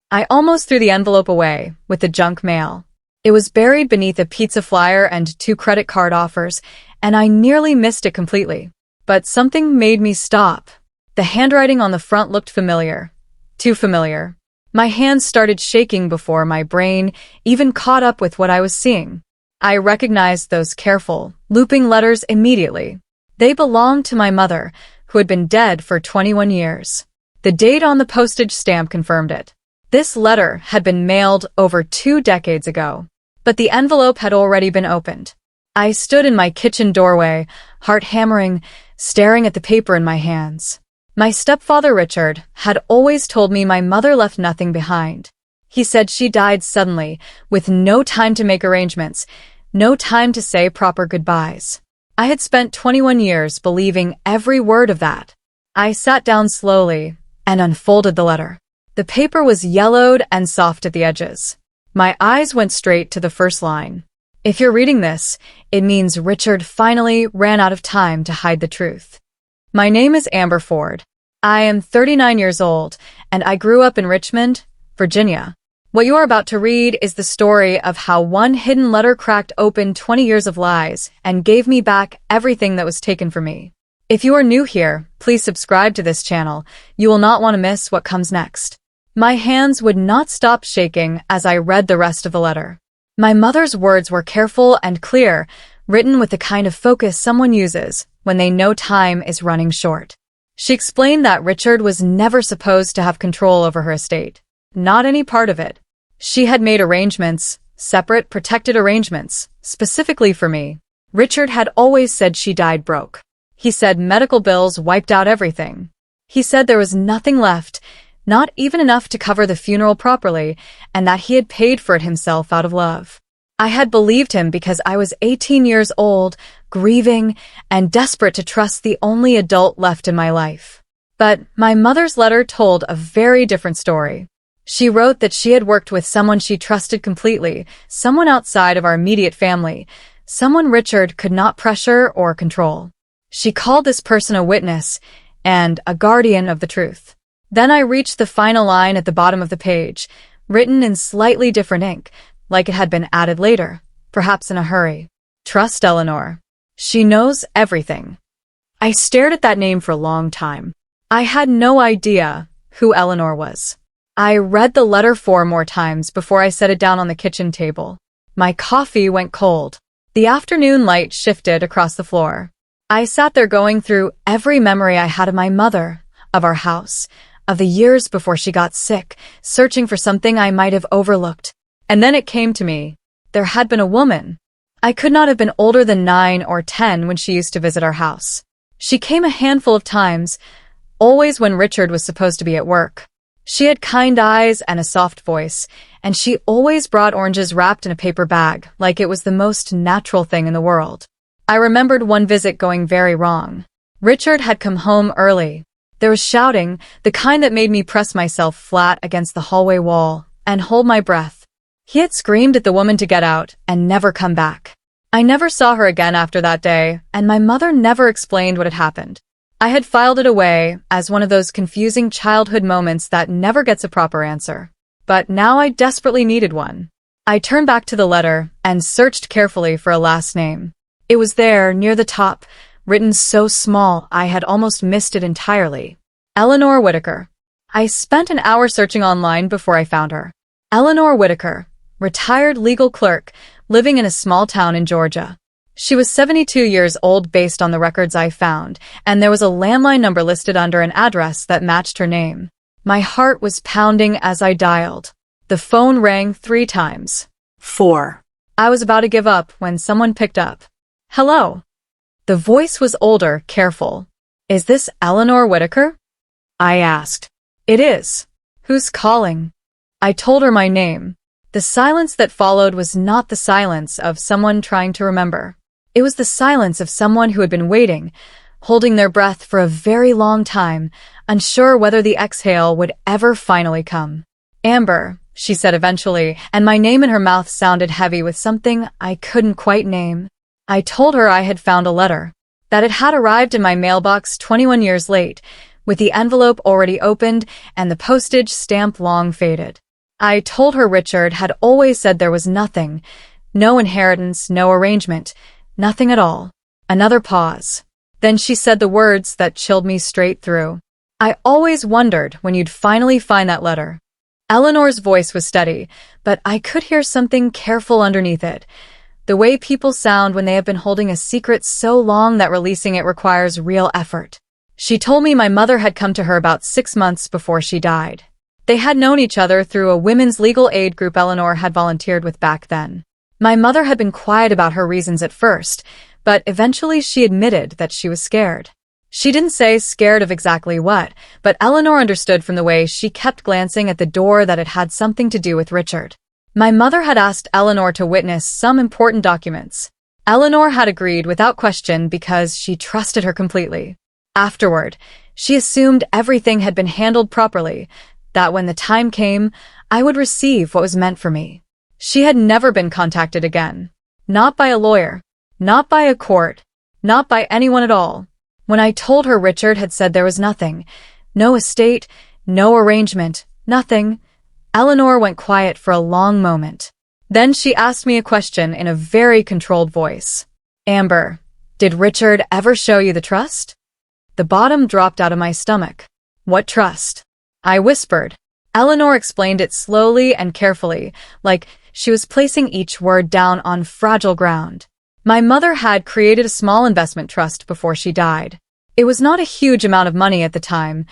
I almost threw the envelope away with the junk mail. It was buried beneath a pizza flyer and 2 credit card offers, and I nearly missed it completely. But something made me stop. The handwriting on the front looked familiar. Too familiar. My hands started shaking before my brain even caught up with what I was seeing. I recognized those careful, looping letters immediately. They belonged to my mother, who had been dead for 21 years. The date on the postage stamp confirmed it. This letter had been mailed over 2 decades ago, but the envelope had already been opened. I stood in my kitchen doorway, heart hammering, staring at the paper in my hands. My stepfather Richard had always told me my mother left nothing behind. He said she died suddenly, with no time to make arrangements, no time to say proper goodbyes. I had spent 21 years believing every word of that. I sat down slowly and unfolded the letter. The paper was yellowed and soft at the edges. My eyes went straight to the first line. If you're reading this, it means Richard finally ran out of time to hide the truth. My name is Amber Ford. I am 39 years old, and I grew up in Richmond, Virginia. What you are about to read is the story of how one hidden letter cracked open 20 years of lies and gave me back everything that was taken from me. If you are new here, please subscribe to this channel. You will not want to miss what comes next. My hands would not stop shaking as I read the rest of the letter. My mother's words were careful and clear, written with the kind of focus someone uses when they know time is running short. She explained that Richard was never supposed to have control over her estate. Not any part of it. She had made arrangements, separate, protected arrangements, specifically for me. Richard had always said she died broke. He said medical bills wiped out everything. He said there was nothing left, not even enough to cover the funeral properly, and that he had paid for it himself out of love. I had believed him because I was 18 years old, grieving, and desperate to trust the only adult left in my life. But my mother's letter told a very different story. She wrote that she had worked with someone she trusted completely, someone outside of our immediate family, someone Richard could not pressure or control. She called this person a witness and a guardian of the truth. Then I reached the final line at the bottom of the page, written in slightly different ink, like it had been added later, perhaps in a hurry. Trust Eleanor. She knows everything. I stared at that name for a long time. I had no idea who Eleanor was. I read the letter 4 more times before I set it down on the kitchen table. My coffee went cold. The afternoon light shifted across the floor. I sat there going through every memory I had of my mother, of our house, of the years before she got sick, searching for something I might have overlooked. And then it came to me. There had been a woman. I could not have been older than 9 or 10 when she used to visit our house. She came a handful of times, always when Richard was supposed to be at work. She had kind eyes and a soft voice, and she always brought oranges wrapped in a paper bag, like it was the most natural thing in the world. I remembered one visit going very wrong. Richard had come home early. There was shouting, the kind that made me press myself flat against the hallway wall and hold my breath. He had screamed at the woman to get out and never come back. I never saw her again after that day, and my mother never explained what had happened. I had filed it away as one of those confusing childhood moments that never gets a proper answer. But now I desperately needed one. I turned back to the letter and searched carefully for a last name. It was there, near the top, written so small I had almost missed it entirely. Eleanor Whitaker. I spent an hour searching online before I found her. Eleanor Whitaker, retired legal clerk, living in a small town in Georgia. She was 72 years old based on the records I found, and there was a landline number listed under an address that matched her name. My heart was pounding as I dialed. The phone rang 3 times. 4. I was about to give up when someone picked up. Hello. The voice was older, careful. Is this Eleanor Whitaker? I asked. It is. Who's calling? I told her my name. The silence that followed was not the silence of someone trying to remember. It was the silence of someone who had been waiting, holding their breath for a very long time, unsure whether the exhale would ever finally come. Amber, she said eventually, and my name in her mouth sounded heavy with something I couldn't quite name. I told her I had found a letter, that it had arrived in my mailbox 21 years late, with the envelope already opened and the postage stamp long faded. I told her Richard had always said there was nothing, no inheritance, no arrangement, nothing at all. Another pause. Then she said the words that chilled me straight through. I always wondered when you'd finally find that letter. Eleanor's voice was steady, but I could hear something careful underneath it. The way people sound when they have been holding a secret so long that releasing it requires real effort. She told me my mother had come to her about 6 months before she died. They had known each other through a women's legal aid group Eleanor had volunteered with back then. My mother had been quiet about her reasons at first, but eventually she admitted that she was scared. She didn't say scared of exactly what, but Eleanor understood from the way she kept glancing at the door that it had something to do with Richard. My mother had asked Eleanor to witness some important documents. Eleanor had agreed without question because she trusted her completely. Afterward, she assumed everything had been handled properly, that when the time came, I would receive what was meant for me. She had never been contacted again. Not by a lawyer. Not by a court. Not by anyone at all. When I told her Richard had said there was nothing, no estate, no arrangement, nothing, Eleanor went quiet for a long moment. Then she asked me a question in a very controlled voice. Amber, did Richard ever show you the trust? The bottom dropped out of my stomach. What trust? I whispered. Eleanor explained it slowly and carefully, like she was placing each word down on fragile ground. My mother had created a small investment trust before she died. It was not a huge amount of money at the time.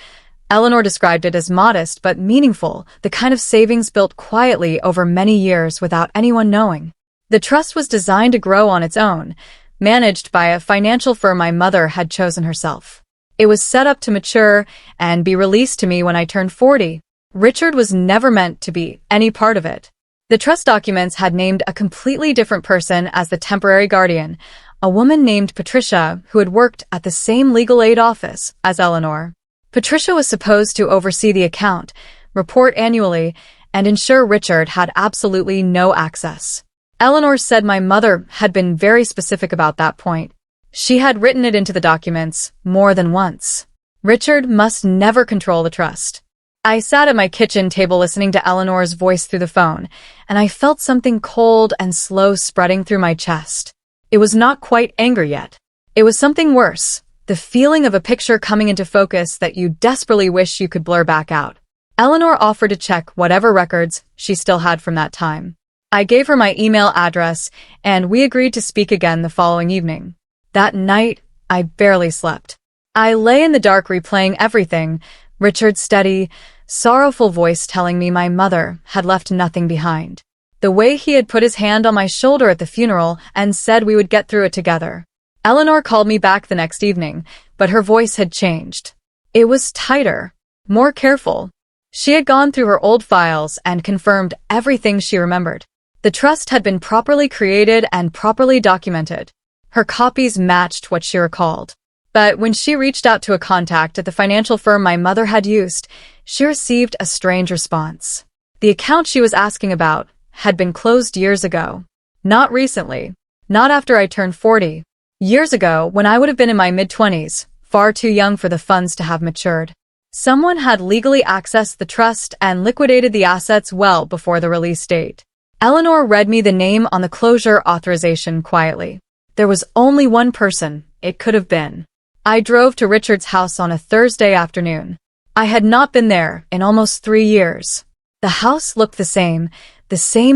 Eleanor described it as modest but meaningful, the kind of savings built quietly over many years without anyone knowing. The trust was designed to grow on its own, managed by a financial firm my mother had chosen herself. It was set up to mature and be released to me when I turned 40. Richard was never meant to be any part of it. The trust documents had named a completely different person as the temporary guardian, a woman named Patricia who had worked at the same legal aid office as Eleanor. Patricia was supposed to oversee the account, report annually, and ensure Richard had absolutely no access. Eleanor said my mother had been very specific about that point. She had written it into the documents more than once. Richard must never control the trust. I sat at my kitchen table listening to Eleanor's voice through the phone, and I felt something cold and slow spreading through my chest. It was not quite anger yet. It was something worse, the feeling of a picture coming into focus that you desperately wish you could blur back out. Eleanor offered to check whatever records she still had from that time. I gave her my email address, and we agreed to speak again the following evening. That night, I barely slept. I lay in the dark replaying everything, Richard's steady, sorrowful voice telling me my mother had left nothing behind. The way he had put his hand on my shoulder at the funeral and said we would get through it together. Eleanor called me back the next evening, but her voice had changed. It was tighter, more careful. She had gone through her old files and confirmed everything she remembered. The trust had been properly created and properly documented. Her copies matched what she recalled. But when she reached out to a contact at the financial firm my mother had used, she received a strange response. The account she was asking about had been closed years ago. Not recently. Not after I turned 40. Years ago, when I would have been in my mid-20s, far too young for the funds to have matured. Someone had legally accessed the trust and liquidated the assets well before the release date. Eleanor read me the name on the closure authorization quietly. There was only one person it could have been. I drove to Richard's house on a Thursday afternoon. I had not been there in almost 3 years. The house looked the same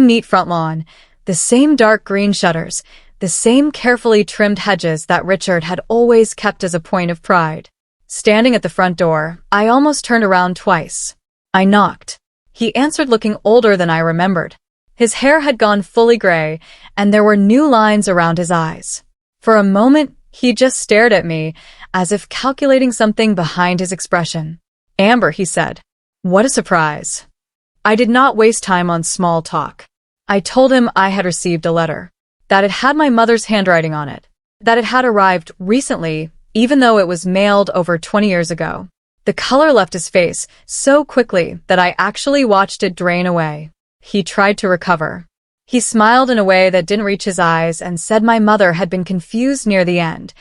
neat front lawn, the same dark green shutters, the same carefully trimmed hedges that Richard had always kept as a point of pride. Standing at the front door, I almost turned around twice. I knocked. He answered looking older than I remembered. His hair had gone fully gray, and there were new lines around his eyes. For a moment, he just stared at me, as if calculating something behind his expression. Amber, he said. What a surprise. I did not waste time on small talk. I told him I had received a letter, that it had my mother's handwriting on it, that it had arrived recently, even though it was mailed over 20 years ago. The color left his face so quickly that I actually watched it drain away. He tried to recover. He smiled in a way that didn't reach his eyes and said my mother had been confused near the end,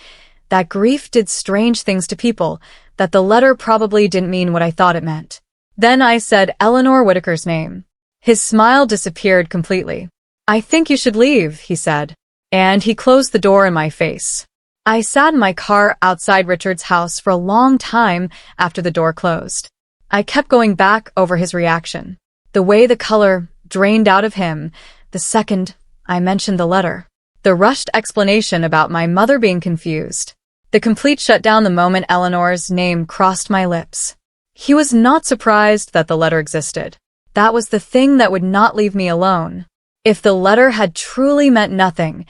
that grief did strange things to people, that the letter probably didn't mean what I thought it meant. Then I said Eleanor Whitaker's name. His smile disappeared completely. "I think you should leave," he said. And he closed the door in my face. I sat in my car outside Richard's house for a long time after the door closed. I kept going back over his reaction. The way the color drained out of him the second I mentioned the letter. The rushed explanation about my mother being confused. The complete shutdown the moment Eleanor's name crossed my lips. He was not surprised that the letter existed. That was the thing that would not leave me alone. If the letter had truly meant nothing,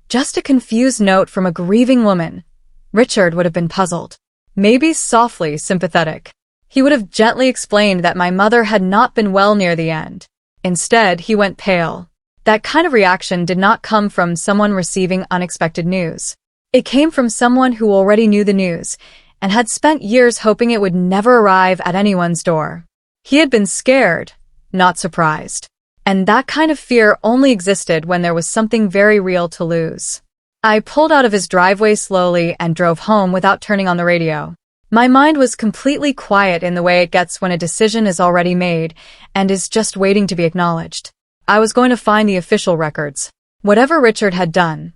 just a confused note from a grieving woman, Richard would have been puzzled. Maybe softly sympathetic. He would have gently explained that my mother had not been well near the end. Instead, he went pale. That kind of reaction did not come from someone receiving unexpected news. It came from someone who already knew the news and had spent years hoping it would never arrive at anyone's door. He had been scared, not surprised. And that kind of fear only existed when there was something very real to lose. I pulled out of his driveway slowly and drove home without turning on the radio. My mind was completely quiet in the way it gets when a decision is already made and is just waiting to be acknowledged. I was going to find the official records. Whatever Richard had done,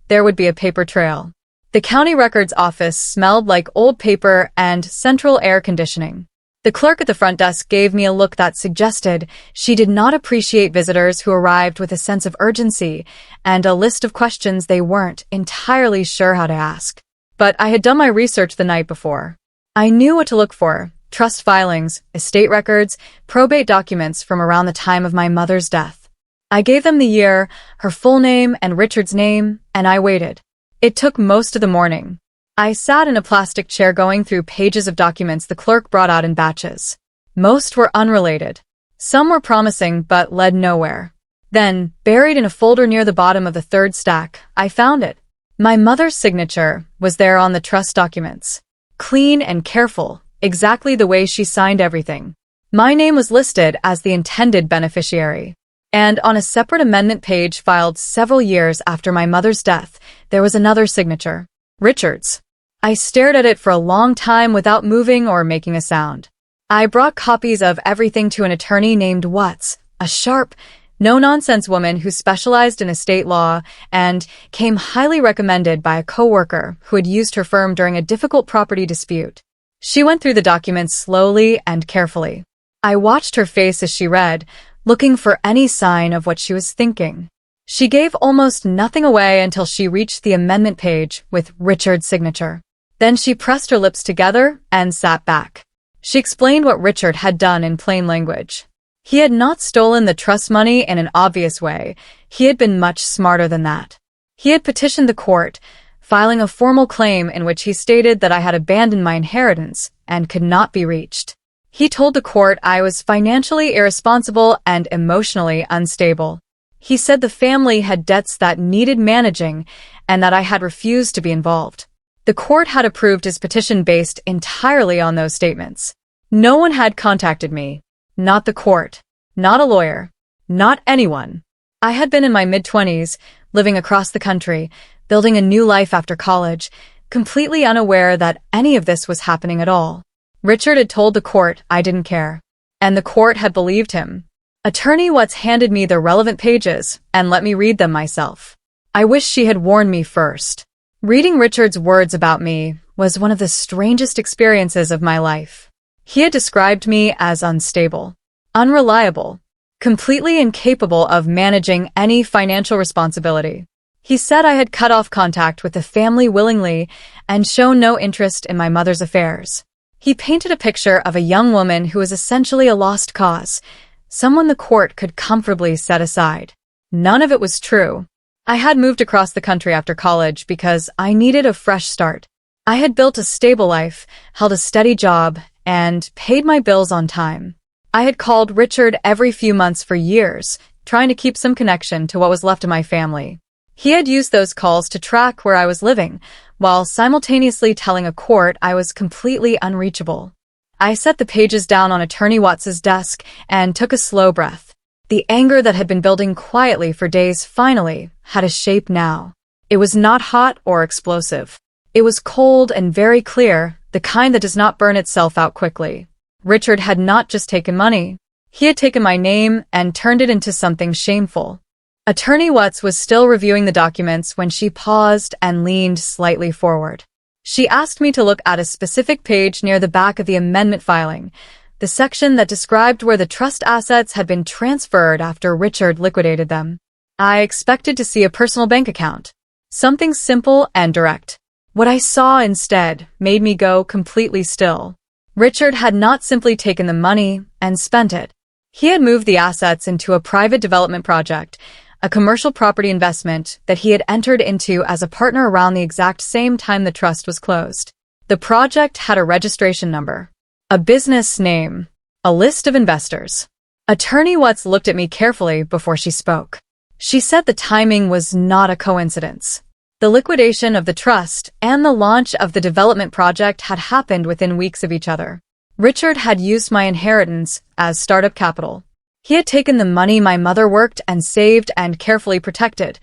there would be a paper trail. The county records office smelled like old paper and central air conditioning. The clerk at the front desk gave me a look that suggested she did not appreciate visitors who arrived with a sense of urgency and a list of questions they weren't entirely sure how to ask. But I had done my research the night before. I knew what to look for: trust filings, estate records, probate documents from around the time of my mother's death. I gave them the year, her full name, and Richard's name, and I waited. It took most of the morning. I sat in a plastic chair going through pages of documents the clerk brought out in batches. Most were unrelated. Some were promising but led nowhere. Then, buried in a folder near the bottom of the third stack, I found it. My mother's signature was there on the trust documents. Clean and careful, exactly the way she signed everything. My name was listed as the intended beneficiary. And on a separate amendment page filed several years after my mother's death, there was another signature. Richard's. I stared at it for a long time without moving or making a sound. I brought copies of everything to an attorney named Watts, a sharp, no-nonsense woman who specialized in estate law and came highly recommended by a coworker who had used her firm during a difficult property dispute. She went through the documents slowly and carefully. I watched her face as she read, looking for any sign of what she was thinking. She gave almost nothing away until she reached the amendment page with Richard's signature. Then she pressed her lips together and sat back. She explained what Richard had done in plain language. He had not stolen the trust money in an obvious way. He had been much smarter than that. He had petitioned the court, filing a formal claim in which he stated that I had abandoned my inheritance and could not be reached. He told the court I was financially irresponsible and emotionally unstable. He said the family had debts that needed managing and that I had refused to be involved. The court had approved his petition based entirely on those statements. No one had contacted me. Not the court. Not a lawyer. Not anyone. I had been in my mid-20s, living across the country, building a new life after college, completely unaware that any of this was happening at all. Richard had told the court I didn't care. And the court had believed him. Attorney Watts handed me the relevant pages and let me read them myself. I wish she had warned me first. Reading Richard's words about me was one of the strangest experiences of my life. He had described me as unstable, unreliable, completely incapable of managing any financial responsibility. He said I had cut off contact with the family willingly and shown no interest in my mother's affairs. He painted a picture of a young woman who was essentially a lost cause, someone the court could comfortably set aside. None of it was true. I had moved across the country after college because I needed a fresh start. I had built a stable life, held a steady job, and paid my bills on time. I had called Richard every few months for years, trying to keep some connection to what was left of my family. He had used those calls to track where I was living, while simultaneously telling a court I was completely unreachable. I set the pages down on Attorney Watts's desk and took a slow breath. The anger that had been building quietly for days finally had a shape now. It was not hot or explosive. It was cold and very clear, the kind that does not burn itself out quickly. Richard had not just taken money. He had taken my name and turned it into something shameful. Attorney Watts was still reviewing the documents when she paused and leaned slightly forward. She asked me to look at a specific page near the back of the amendment filing, the section that described where the trust assets had been transferred after Richard liquidated them. I expected to see a personal bank account. Something simple and direct. What I saw instead made me go completely still. Richard had not simply taken the money and spent it. He had moved the assets into a private development project, a commercial property investment that he had entered into as a partner around the exact same time the trust was closed. The project had a registration number, a business name, a list of investors. Attorney Watts looked at me carefully before she spoke. She said the timing was not a coincidence. The liquidation of the trust and the launch of the development project had happened within weeks of each other. Richard had used my inheritance as startup capital. He had taken the money my mother worked and saved and carefully protected,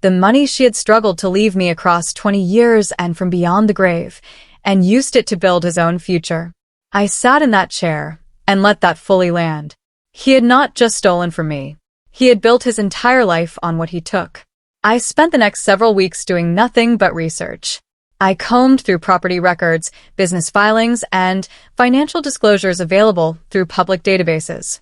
the money she had struggled to leave me across 20 years and from beyond the grave, and used it to build his own future. I sat in that chair and let that fully land. He had not just stolen from me. He had built his entire life on what he took. I spent the next several weeks doing nothing but research. I combed through property records, business filings, and financial disclosures available through public databases.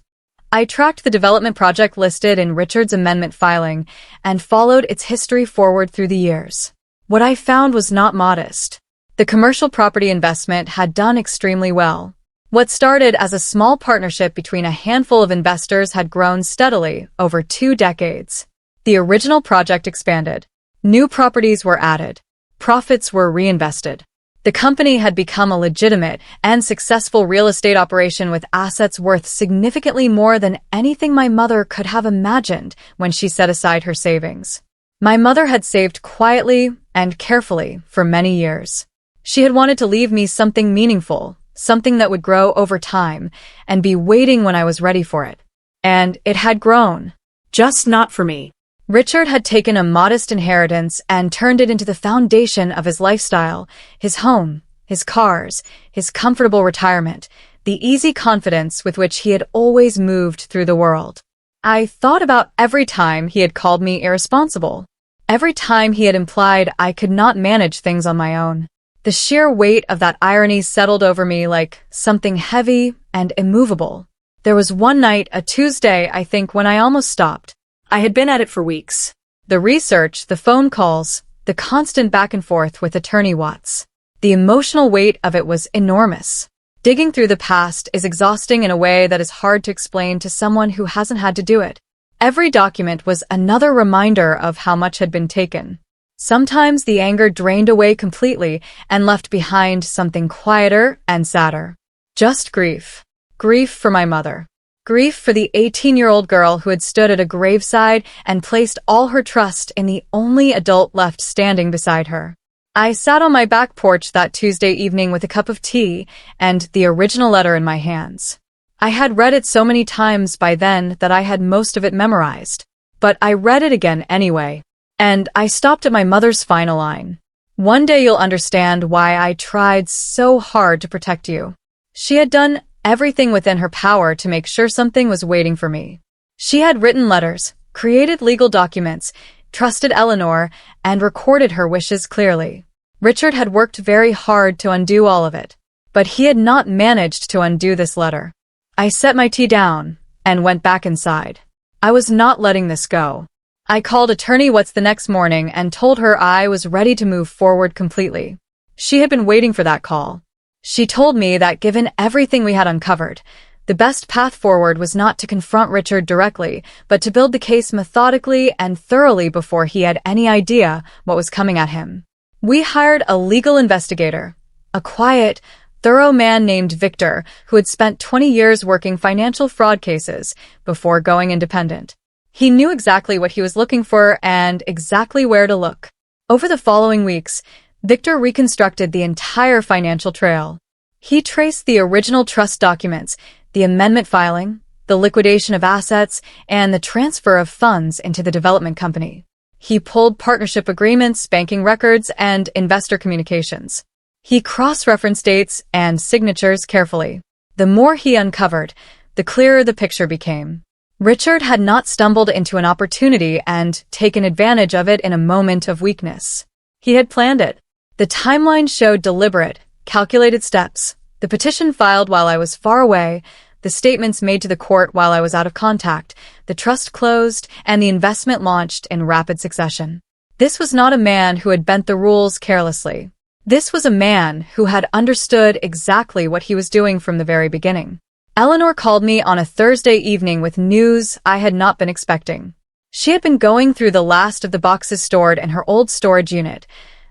I tracked the development project listed in Richard's amendment filing and followed its history forward through the years. What I found was not modest. The commercial property investment had done extremely well. What started as a small partnership between a handful of investors had grown steadily over 2 decades. The original project expanded. New properties were added. Profits were reinvested. The company had become a legitimate and successful real estate operation with assets worth significantly more than anything my mother could have imagined when she set aside her savings. My mother had saved quietly and carefully for many years. She had wanted to leave me something meaningful, something that would grow over time and be waiting when I was ready for it. And it had grown. Just not for me. Richard had taken a modest inheritance and turned it into the foundation of his lifestyle, his home, his cars, his comfortable retirement, the easy confidence with which he had always moved through the world. I thought about every time he had called me irresponsible, every time he had implied I could not manage things on my own. The sheer weight of that irony settled over me like something heavy and immovable. There was one night, a Tuesday, I think, when I almost stopped. I had been at it for weeks. The research, the phone calls, the constant back and forth with Attorney Watts. The emotional weight of it was enormous. Digging through the past is exhausting in a way that is hard to explain to someone who hasn't had to do it. Every document was another reminder of how much had been taken. Sometimes the anger drained away completely and left behind something quieter and sadder. Just grief. Grief for my mother. Grief for the 18-year-old girl who had stood at a graveside and placed all her trust in the only adult left standing beside her. I sat on my back porch that Tuesday evening with a cup of tea and the original letter in my hands. I had read it so many times by then that I had most of it memorized. But I read it again anyway. And I stopped at my mother's final line. "One day you'll understand why I tried so hard to protect you." She had done everything within her power to make sure something was waiting for me. She had written letters, created legal documents, trusted Eleanor, and recorded her wishes clearly. Richard had worked very hard to undo all of it, but he had not managed to undo this letter. I set my tea down and went back inside. I was not letting this go. I called Attorney Watts the next morning and told her I was ready to move forward completely. She had been waiting for that call. She told me that given everything we had uncovered, the best path forward was not to confront Richard directly, but to build the case methodically and thoroughly before he had any idea what was coming at him. We hired a legal investigator, a quiet, thorough man named Victor who had spent 20 years working financial fraud cases before going independent. He knew exactly what he was looking for and exactly where to look. Over the following weeks, Victor reconstructed the entire financial trail. He traced the original trust documents, the amendment filing, the liquidation of assets, and the transfer of funds into the development company. He pulled partnership agreements, banking records, and investor communications. He cross-referenced dates and signatures carefully. The more he uncovered, the clearer the picture became. Richard had not stumbled into an opportunity and taken advantage of it in a moment of weakness. He had planned it. The timeline showed deliberate, calculated steps. The petition filed while I was far away, the statements made to the court while I was out of contact, the trust closed, and the investment launched in rapid succession. This was not a man who had bent the rules carelessly. This was a man who had understood exactly what he was doing from the very beginning. Eleanor called me on a Thursday evening with news I had not been expecting. She had been going through the last of the boxes stored in her old storage unit,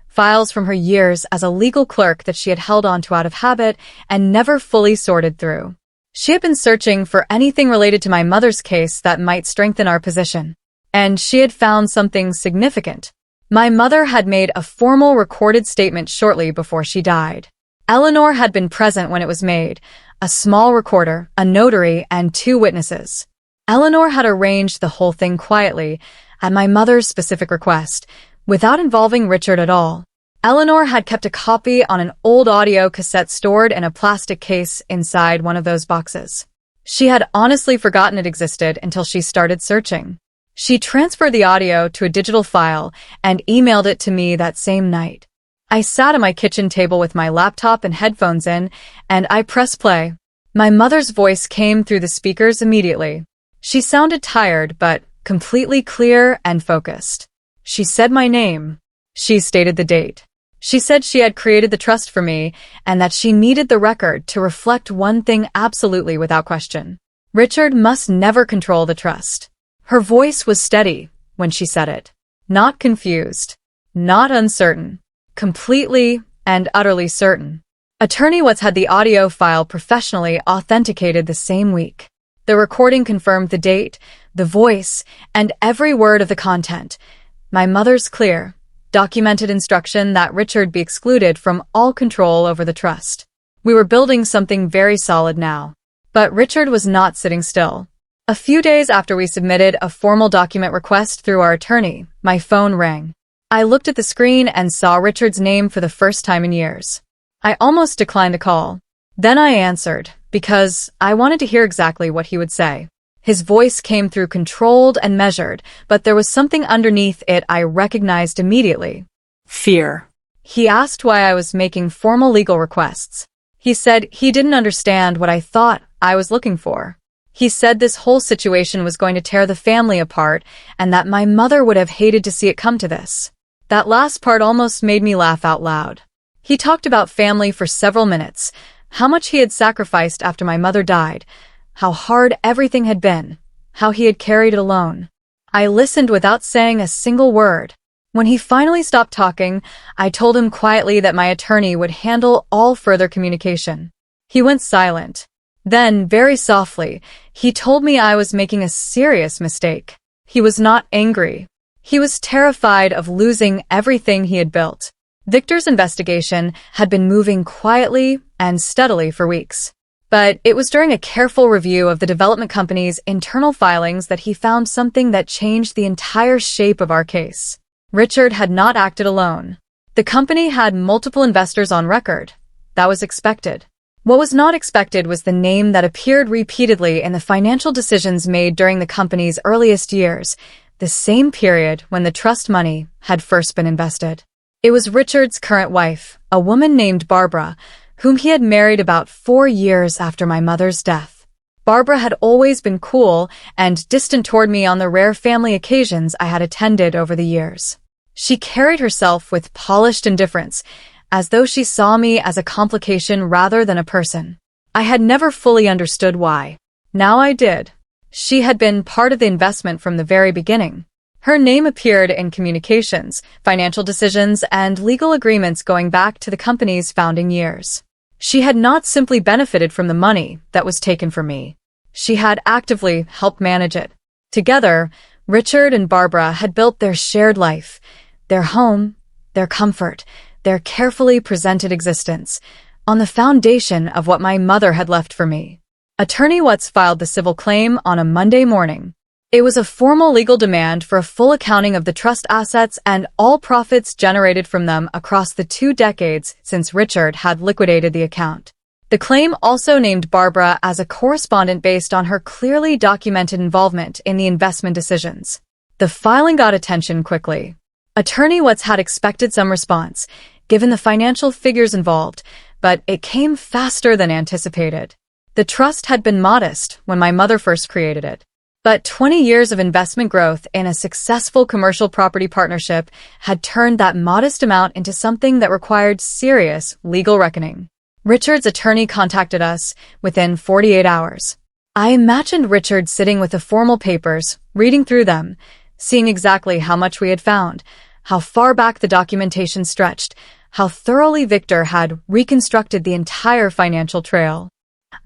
files from her years as a legal clerk that she had held onto out of habit and never fully sorted through. She had been searching for anything related to my mother's case that might strengthen our position. And she had found something significant. My mother had made a formal recorded statement shortly before she died. Eleanor had been present when it was made, a small recorder, a notary, and 2 witnesses. Eleanor had arranged the whole thing quietly, at my mother's specific request, without involving Richard at all. Eleanor had kept a copy on an old audio cassette stored in a plastic case inside one of those boxes. She had honestly forgotten it existed until she started searching. She transferred the audio to a digital file and emailed it to me that same night. I sat at my kitchen table with my laptop and headphones in, and I pressed play. My mother's voice came through the speakers immediately. She sounded tired, but completely clear and focused. She said my name. She stated the date. She said she had created the trust for me and that she needed the record to reflect one thing absolutely without question. Richard must never control the trust. Her voice was steady when she said it. Not confused. Not uncertain. Completely and utterly certain. Attorney Watts had the audio file professionally authenticated the same week. The recording confirmed the date, the voice, and every word of the content. My mother's clear, documented instruction that Richard be excluded from all control over the trust. We were building something very solid now. But Richard was not sitting still. A few days after we submitted a formal document request through our attorney, my phone rang. I looked at the screen and saw Richard's name for the first time in years. I almost declined the call. Then I answered, because I wanted to hear exactly what he would say. His voice came through controlled and measured, but there was something underneath it I recognized immediately. Fear. He asked why I was making formal legal requests. He said he didn't understand what I thought I was looking for. He said this whole situation was going to tear the family apart and that my mother would have hated to see it come to this. That last part almost made me laugh out loud. He talked about family for several minutes, how much he had sacrificed after my mother died, how hard everything had been, how he had carried it alone. I listened without saying a single word. When he finally stopped talking, I told him quietly that my attorney would handle all further communication. He went silent. Then, very softly, he told me I was making a serious mistake. He was not angry. He was terrified of losing everything he had built. Victor's investigation had been moving quietly and steadily for weeks. But it was during a careful review of the development company's internal filings that he found something that changed the entire shape of our case. Richard had not acted alone. The company had multiple investors on record. That was expected. What was not expected was the name that appeared repeatedly in the financial decisions made during the company's earliest years, the same period when the trust money had first been invested. It was Richard's current wife, a woman named Barbara, whom he had married about 4 years after my mother's death. Barbara had always been cool and distant toward me on the rare family occasions I had attended over the years. She carried herself with polished indifference, as though she saw me as a complication rather than a person. I had never fully understood why. Now I did. She had been part of the investment from the very beginning. Her name appeared in communications, financial decisions, and legal agreements going back to the company's founding years. She had not simply benefited from the money that was taken from me. She had actively helped manage it. Together, Richard and Barbara had built their shared life, their home, their comfort, their carefully presented existence, on the foundation of what my mother had left for me. Attorney Watts filed the civil claim on a Monday morning. It was a formal legal demand for a full accounting of the trust assets and all profits generated from them across the 2 decades since Richard had liquidated the account. The claim also named Barbara as a correspondent based on her clearly documented involvement in the investment decisions. The filing got attention quickly. Attorney Watts had expected some response, given the financial figures involved, but it came faster than anticipated. The trust had been modest when my mother first created it. But 20 years of investment growth in a successful commercial property partnership had turned that modest amount into something that required serious legal reckoning. Richard's attorney contacted us within 48 hours. I imagined Richard sitting with the formal papers, reading through them, seeing exactly how much we had found, how far back the documentation stretched, how thoroughly Victor had reconstructed the entire financial trail.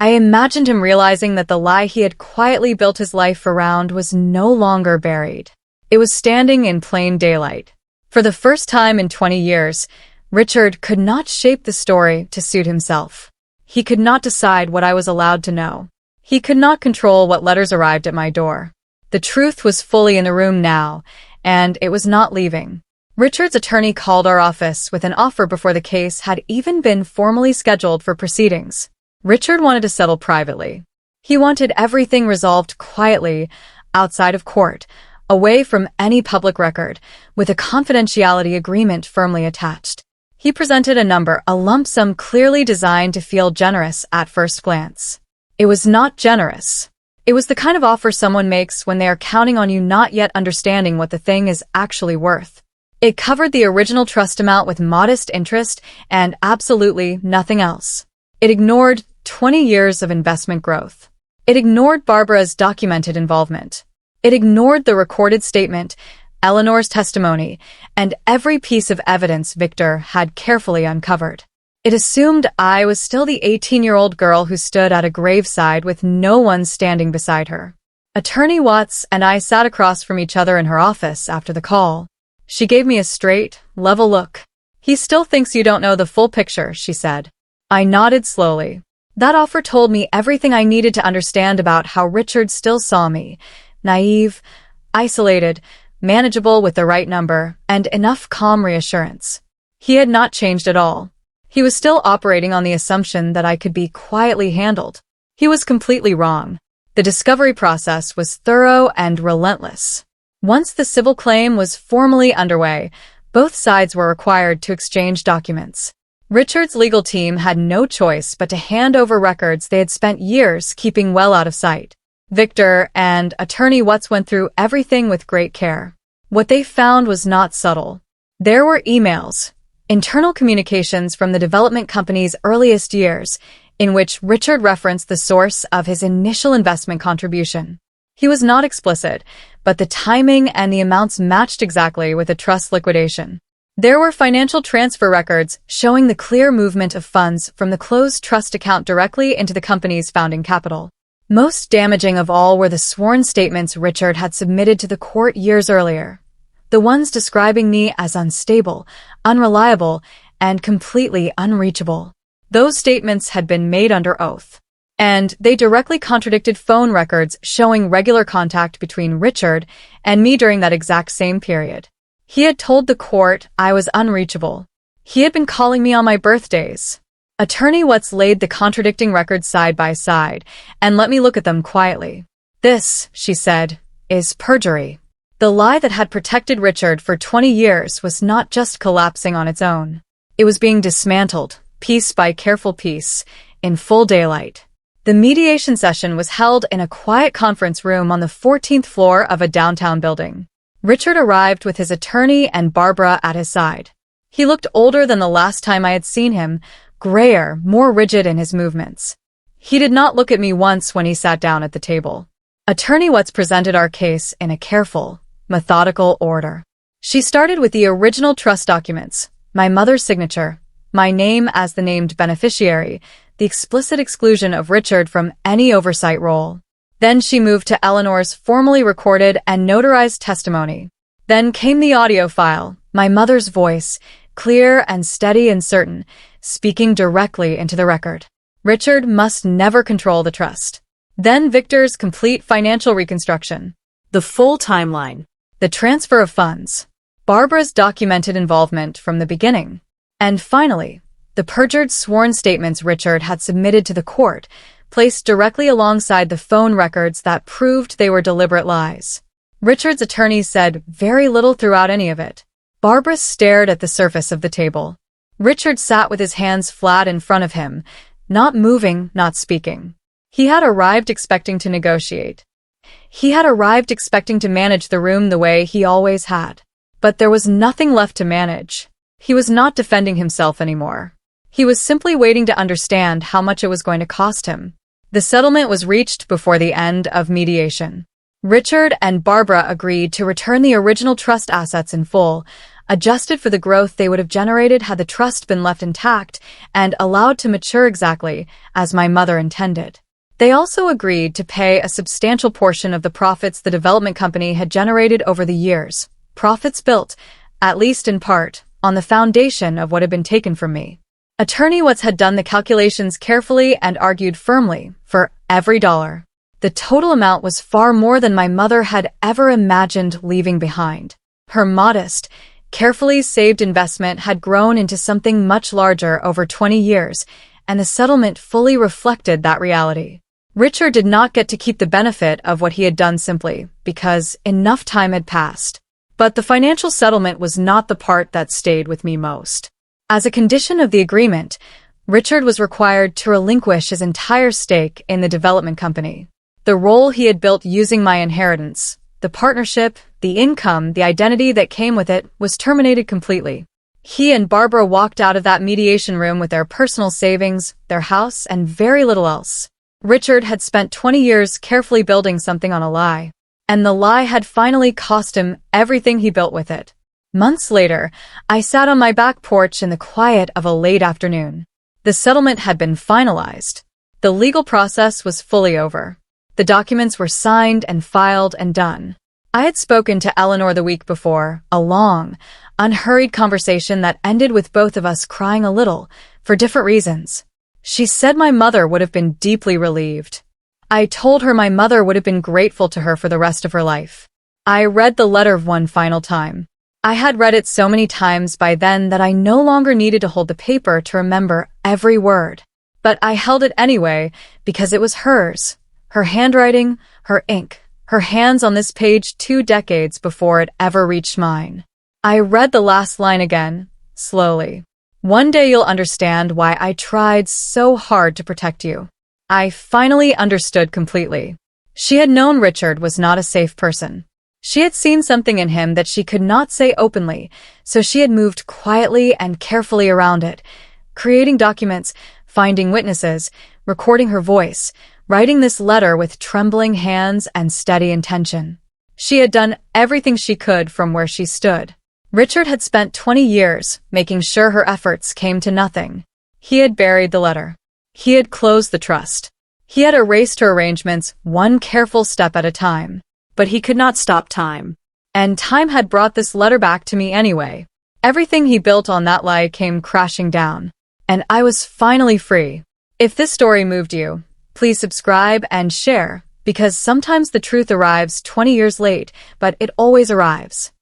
I imagined him realizing that the lie he had quietly built his life around was no longer buried. It was standing in plain daylight. For the first time in 20 years, Richard could not shape the story to suit himself. He could not decide what I was allowed to know. He could not control what letters arrived at my door. The truth was fully in the room now, and it was not leaving. Richard's attorney called our office with an offer before the case had even been formally scheduled for proceedings. Richard wanted to settle privately. He wanted everything resolved quietly, outside of court, away from any public record, with a confidentiality agreement firmly attached. He presented a number, a lump sum clearly designed to feel generous at first glance. It was not generous. It was the kind of offer someone makes when they are counting on you not yet understanding what the thing is actually worth. It covered the original trust amount with modest interest and absolutely nothing else. It ignored 20 years of investment growth. It ignored Barbara's documented involvement. It ignored the recorded statement, Eleanor's testimony, and every piece of evidence Victor had carefully uncovered. It assumed I was still the 18-year-old girl who stood at a graveside with no one standing beside her. Attorney Watts and I sat across from each other in her office after the call. She gave me a straight, level look. "He still thinks you don't know the full picture," she said. I nodded slowly. That offer told me everything I needed to understand about how Richard still saw me. Naive, isolated, manageable with the right number, and enough calm reassurance. He had not changed at all. He was still operating on the assumption that I could be quietly handled. He was completely wrong. The discovery process was thorough and relentless. Once the civil claim was formally underway, both sides were required to exchange documents. Richard's legal team had no choice but to hand over records they had spent years keeping well out of sight. Victor and Attorney Watts went through everything with great care. What they found was not subtle. There were emails, internal communications from the development company's earliest years, in which Richard referenced the source of his initial investment contribution. He was not explicit, but the timing and the amounts matched exactly with the trust liquidation. There were financial transfer records showing the clear movement of funds from the closed trust account directly into the company's founding capital. Most damaging of all were the sworn statements Richard had submitted to the court years earlier, the ones describing me as unstable, unreliable, and completely unreachable. Those statements had been made under oath, and they directly contradicted phone records showing regular contact between Richard and me during that exact same period. He had told the court I was unreachable. He had been calling me on my birthdays. Attorney Watts laid the contradicting records side by side and let me look at them quietly. "This," she said, "is perjury." The lie that had protected Richard for 20 years was not just collapsing on its own. It was being dismantled, piece by careful piece, in full daylight. The mediation session was held in a quiet conference room on the 14th floor of a downtown building. Richard arrived with his attorney and Barbara at his side. He looked older than the last time I had seen him, grayer, more rigid in his movements. He did not look at me once when he sat down at the table. Attorney Watts presented our case in a careful, methodical order. She started with the original trust documents, my mother's signature, my name as the named beneficiary, the explicit exclusion of Richard from any oversight role. Then she moved to Eleanor's formally recorded and notarized testimony. Then came the audio file, my mother's voice, clear and steady and certain, speaking directly into the record. Richard must never control the trust. Then Victor's complete financial reconstruction, the full timeline, the transfer of funds, Barbara's documented involvement from the beginning, and finally, The perjured sworn statements Richard had submitted to the court, placed directly alongside the phone records that proved they were deliberate lies. Richard's attorney said very little throughout any of it. Barbara stared at the surface of the table. Richard sat with his hands flat in front of him, not moving, not speaking. He had arrived expecting to negotiate. He had arrived expecting to manage the room the way he always had. But there was nothing left to manage. He was not defending himself anymore. He was simply waiting to understand how much it was going to cost him. The settlement was reached before the end of mediation. Richard and Barbara agreed to return the original trust assets in full, adjusted for the growth they would have generated had the trust been left intact and allowed to mature exactly as my mother intended. They also agreed to pay a substantial portion of the profits the development company had generated over the years, profits built, at least in part, on the foundation of what had been taken from me. Attorney Watts had done the calculations carefully and argued firmly for every dollar. The total amount was far more than my mother had ever imagined leaving behind. Her modest, carefully saved investment had grown into something much larger over 20 years, and the settlement fully reflected that reality. Richard did not get to keep the benefit of what he had done simply because enough time had passed. But the financial settlement was not the part that stayed with me most. As a condition of the agreement, Richard was required to relinquish his entire stake in the development company. The role he had built using my inheritance, the partnership, the income, the identity that came with it, was terminated completely. He and Barbara walked out of that mediation room with their personal savings, their house, and very little else. Richard had spent 20 years carefully building something on a lie, and the lie had finally cost him everything he built with it. Months later, I sat on my back porch in the quiet of a late afternoon. The settlement had been finalized. The legal process was fully over. The documents were signed and filed and done. I had spoken to Eleanor the week before, a long, unhurried conversation that ended with both of us crying a little, for different reasons. She said my mother would have been deeply relieved. I told her my mother would have been grateful to her for the rest of her life. I read the letter one final time. I had read it so many times by then that I no longer needed to hold the paper to remember every word. But I held it anyway because it was hers. Her handwriting, her ink, her hands on this page 2 decades before it ever reached mine. I read the last line again, slowly. One day you'll understand why I tried so hard to protect you. I finally understood completely. She had known Richard was not a safe person. She had seen something in him that she could not say openly, so she had moved quietly and carefully around it, creating documents, finding witnesses, recording her voice, writing this letter with trembling hands and steady intention. She had done everything she could from where she stood. Richard had spent 20 years making sure her efforts came to nothing. He had buried the letter. He had closed the trust. He had erased her arrangements one careful step at a time. But he could not stop time. And time had brought this letter back to me anyway. Everything he built on that lie came crashing down. And I was finally free. If this story moved you, please subscribe and share, because sometimes the truth arrives 20 years late, but it always arrives.